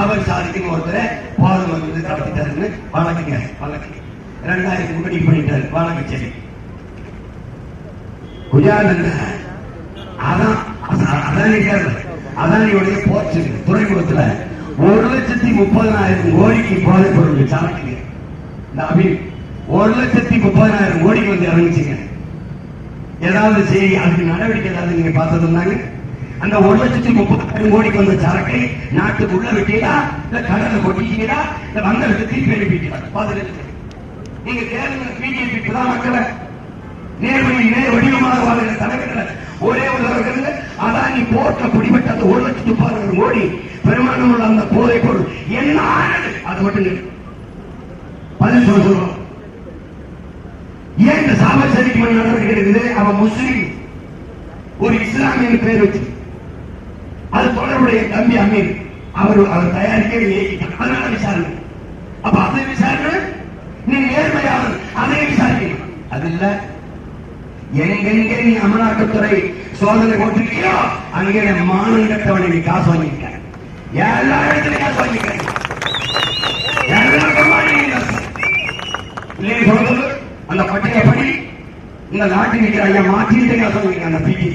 அவர் சாதிக்கும் ஒருத்தரை போதும் வந்து கடத்திட்டாருன்னு வழக்குங்க வழக்கு 2000 கோடி பண்ணிட்டாரு வழக்கு. சரி குஜராத் அதானியுடைய போர்ச்சு துறைமுகத்துல 1,30,000 கோடிக்கு போதைப் பொருள் சரக்கு இந்த அபின் 1,30,000 கோடிக்கு வந்து இறங்கிச்சுங்க. ஏதாவது செய்தி அதுக்கு நடவடிக்கை ஏதாவது நீங்க பார்த்ததுனாங்க? அந்த 1,30,000 கோடிக்கு வந்த சரக்கை நாட்டுக்குள்ள விட்டீங்களா இல்ல கடலை கொட்டிட்டீங்களா இல்ல வந்ததுக்கு திருப்பி அனுப்பிட்டீங்களா? பாதுகாப்பு நீங்க கேளுங்க. பிஜேபி இப்பதான் மக்களை நேர் வடிவமாக வாழ்கிற தலைவர்கள் ஒரே ஒரு தலைவர்கள் அதானி போர்ட்ல குடிபட்ட அந்த 1,30,000 கோடி பெருமானம் உள்ள அந்த போதைப் பொருள் என்ன ஆனது? அது மட்டும் பதில் சொல்றோம். ஏன் இந்த சாபசரிக்கு நடவடிக்கை இருக்குது? அவன் முஸ்லீம், ஒரு இஸ்லாமிய பேர் வச்சு அது தொடர்புடைய தம்பி அமீர் அவர் தயாரிக்க அதனால விசாரணை. அப்ப அதை விசாரணை நீ நேர்மையாளர் அதை விசாரிக்கணும். அது இல்ல எங்கெங்க நீ அமலாக்கத்துறை சோதனை போட்டிருக்கியோ அங்கே மானம் கட்டவனை நீ காசு வாங்கிக்க. எல்லா இடத்துலையும் காசு வாங்கிக்க. அந்த பட்டியப்படி இந்த நாட்டில் இருக்கிற ஐயா மாற்றிட்டு காசு வாங்கிக்க. அந்த பிடி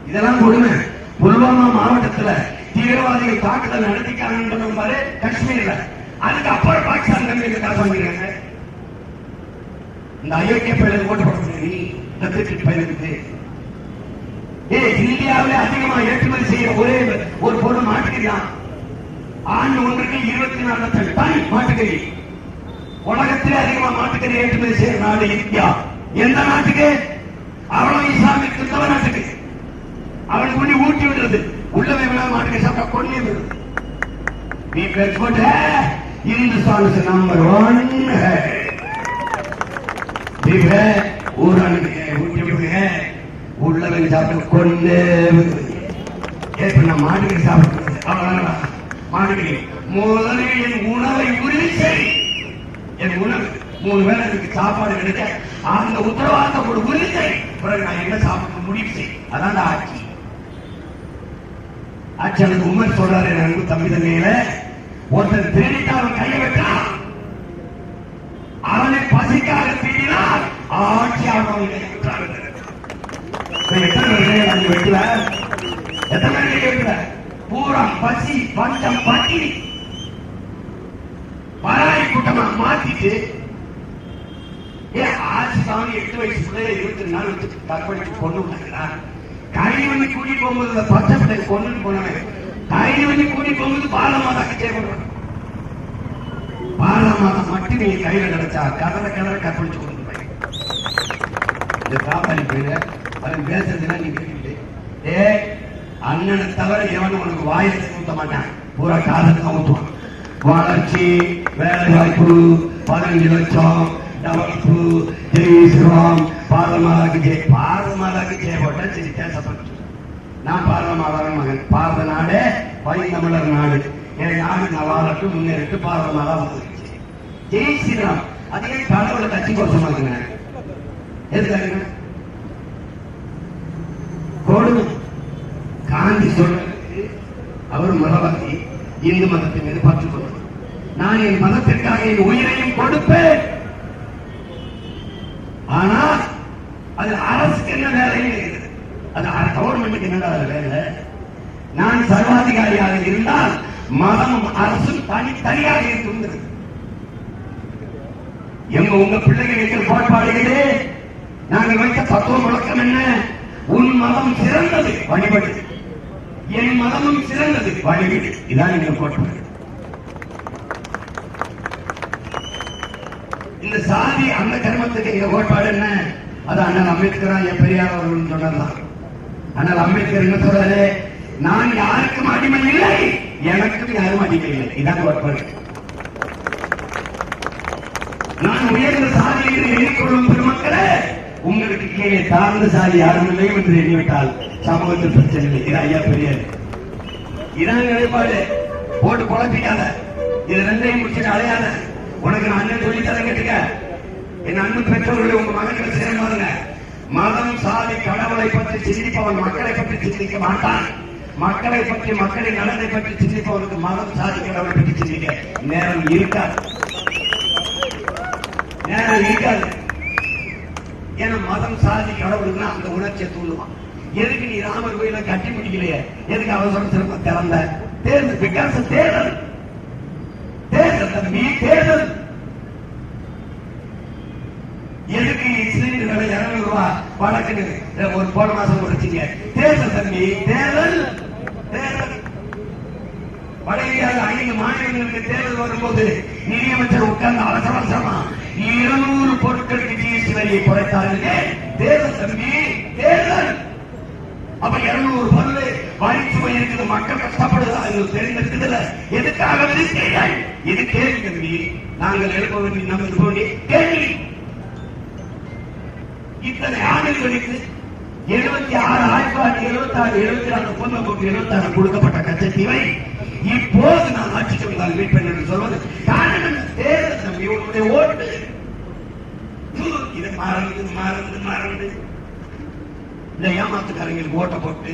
இதெல்லாம் கொடுமை. புல்வாமா மாவட்டத்தில் தீவிரவாதிகள் தாக்குதல் நடத்திக்காங்க பாரு காஷ்மீர்ல. அதுக்கு அப்புறம் பாகிஸ்தான் கம்பெனிக்கு காசு வாங்கிக்கிறாங்க. இந்த அயோக்கிய பயிலுக்கு ஓட்டு போடுறது பயிலுக்கு இந்தியாவில் அதிகமாக ஏற்றுமதி செய்ய ஒரே ஒரு பொருள் மாட்டுக்கறி தான். ஆண்டு ஒன்றுக்கு 24 லட்சம் டன் மாட்டுக்கறி. உலகத்திலே அதிகமாக மாட்டுக்கறி ஏற்றுமதி செய்ய நாடு இந்தியா. எந்த நாட்டுக்கு? அவ்வளவு இஸ்லாமிய கிறிஸ்தவ நாட்டுக்கு. அவனுக்கு ஒண்ணு ஊட்டி விடுறது. உள்ளவே விழா மாட்டுக்கறி சாப்பிட்டா கொண்டே விடுறது. हिंदुस्तान से नंबर 1 है. ஊரானுக்கு உள்ளவங்க சாப்பிட்டு கொண்டு நான் மாட்டுக்கறி சாப்பிட்டு அவ்வளவுதான். மாட்டுக்கறி முதலில் என் உணவை உறுதி செய். என் உணவு 3 வேளை எனக்கு சாப்பாடு கிடைக்க அந்த உத்தரவாதத்தை ஒரு உறுதி செய். பிறகு நான் என்ன சாப்பிட்டு முடிவு செய். அதான் ஆட்சி. ஆட்சி எனக்கு உமர் சொல்றாரு. எனக்கு தம்பி தந்தையில ஒருத்தர் திருடிட்டு அவன் கையை வெட்டான். அவனை பசிக்காக திருடினால் ஆட்சி அவன் வெட்டுவ. எத்தனை வெட்டுவ? பூரா பசி பஞ்சம் பட்டினி பராய் கூட்டமா மாத்திட்டு ஆட்சி சாமி 8 வயசு பிள்ளைய 24 வச்சு கற்பழிச்சு கொண்டு விட்டாங்களா? கழனி வண்டி கூட்டிட்டு போகும்போது பச்சை பிள்ளை கொண்டு போனவன் கழனி வண்டி கூட்டிட்டு போகும்போது பாலமாதாக்கு செய்யப்படுறான். பாலமாதம் மட்டும் நீங்க கையில கிடைச்சா கதற கற்பழிச்சு கொண்டு போய் இந்த காப்பாளி போயில அவன் பேசுறதுலாம் நீ கேட்டுக்கிட்டு அண்ணனை தவிர எவனும் உனக்கு வாயில ஊத்த மாட்டான். பூரா காலத்துக்கு ஊத்துவான். வளர்ச்சி, வேலை வாய்ப்பு, 15 லட்சம் டெவலப்பு, ஜெயிச்சிருவோம், பாரதமாதாக்கு ஜெயப்பட்ட சரி பேசப்பட்டு. நான் பாரதமாதாவின் மகன். பாரத நாடு பைந்தமிழர் நாடு. என் நாடு நவாலட்டு முன்னேறிட்டு பாரதமாதா வந்துருச்சு. ஜெய் ஸ்ரீராம். அதே கடவுளை கட்சி கோஷமாக்குங்க. எதுக்காக? கொடுமை. காந்தி சொல்றதுக்கு அவர் மதவாதி. இந்து மதத்தின் மீது பற்று கொள்வார். நான் என் மதத்திற்காக என் உயிரையும் கொடுப்பேன். ஆனால் அது அரசுக்கு என்ன வேலையும் இருக்குது. அது கவர்மெண்ட்டுக்கு என்ன வேலை? நான் சர்வாதிகாரியாக இருந்தால் மதமும் அரசும் தனியாக இருக்கிறது. உங்க பிள்ளைகள் வைக்கிற கோட்பாடுகளே நாங்கள் வைத்த தத்துவ முழக்கம் என்ன? உன் மதம் சிறந்தது வழிபடு, என் மதமும் சிறந்தது வழிபடு. இதான் எங்கள் கோட்பாடு. இந்த சாதி அந்த கர்மத்துக்கு எங்க கோட்பாடு என்ன? அது அண்ணல் அம்பேத்கர் என் பெரியார் அவர்கள் சொன்னதுதான். அண்ணல் அம்பேத்கர் என்ன சொல்றாரு? நான் யாருக்கும் அடிமை இல்லை, எனக்கும் யாரும் அடிமை இல்லை. இதான் கோட்பாடு. நான் உயர்ந்த சாதி என்று எண்ணிக்கொள்ளும் பெருமக்களே, உங்களுக்கு கீழே தாழ்ந்த சாதி யாரும் இல்லை என்று எண்ணிவிட்டால் சமூகத்தில் பிரச்சனை இல்லை. இது ஐயா பெரியார். இதான் நிலைப்பாடு. போட்டு குழப்பிக்காத. இது ரெண்டையும் முடிச்சுட்டு அலையாத. உனக்கு நான் அண்ணன் சொல்லித்தர கேட்டுக்க. என் அண்ணன் பெற்றோர்களை உங்க மகன்களை சேர்மாறுங்க. மதம், சாதி, கடவுளை பற்றி சிந்திப்பவன் மக்களை பற்றி சிந்திக்க மாட்டான். மக்களை பற்றி, மக்களின் நலனை பற்றி சிந்திப்பவருக்கு மதம் சாதி கடவுளை பற்றி சிந்திக்க நேரம் இருக்காது. ஏன்னா மதம் சாதி கடவுளுக்கு அந்த உணர்ச்சியை தூண்டுவான். எதுக்கு நீ ராமர் கோயில கட்டி முடிக்கலையே, எதுக்கு அவசர சிறப்ப திறந்த? தேர்தல், பிகாஸ் தேர்தல், தேர்தல் தம்பி, தேர்தல். எதுக்கு சிலிண்டர் விலை 200 ரூபாய் வழக்குன்னு ஒரு போன மாசம் குறைச்சிங்க? தேர்தல் தம்பி, தேர்தல், தேர்தல். வட இந்தியாவில் 5 மாநிலங்களுக்கு தேர்தல் வரும்போது நிதியமைச்சர் உட்கார்ந்து அவசர அவசரமா 200 பொருட்களுக்கு ஜிஎஸ்டி வரியை குறைத்தார்கள். தேர்தல் தம்பி, தேர்தல். அப்ப 200 பொருள் வரி சுமை இருக்குது, மக்கள் கஷ்டப்படுது, தெரிந்திருக்குதுல்ல, எதுக்காக விதித்தீர்கள்? இது கேள்வி தம்பி. நாங்கள் எழுப்ப வேண்டிய நம்ம கேள்வி. இத்தனை ஆண்டுகளுக்கு 76 பொண்ணு 76 கொடுக்கப்பட்ட கச்சத்தீவை இப்போது நான் ஆட்சிக்கு வந்தால் மீட்பேன் என்று சொல்வது காரணம் தேர்தல் தம்பி. உன்னுடைய ஓட்டு இது மறந்து இந்த ஏமாத்துக்காரங்களுக்கு ஓட்ட போட்டு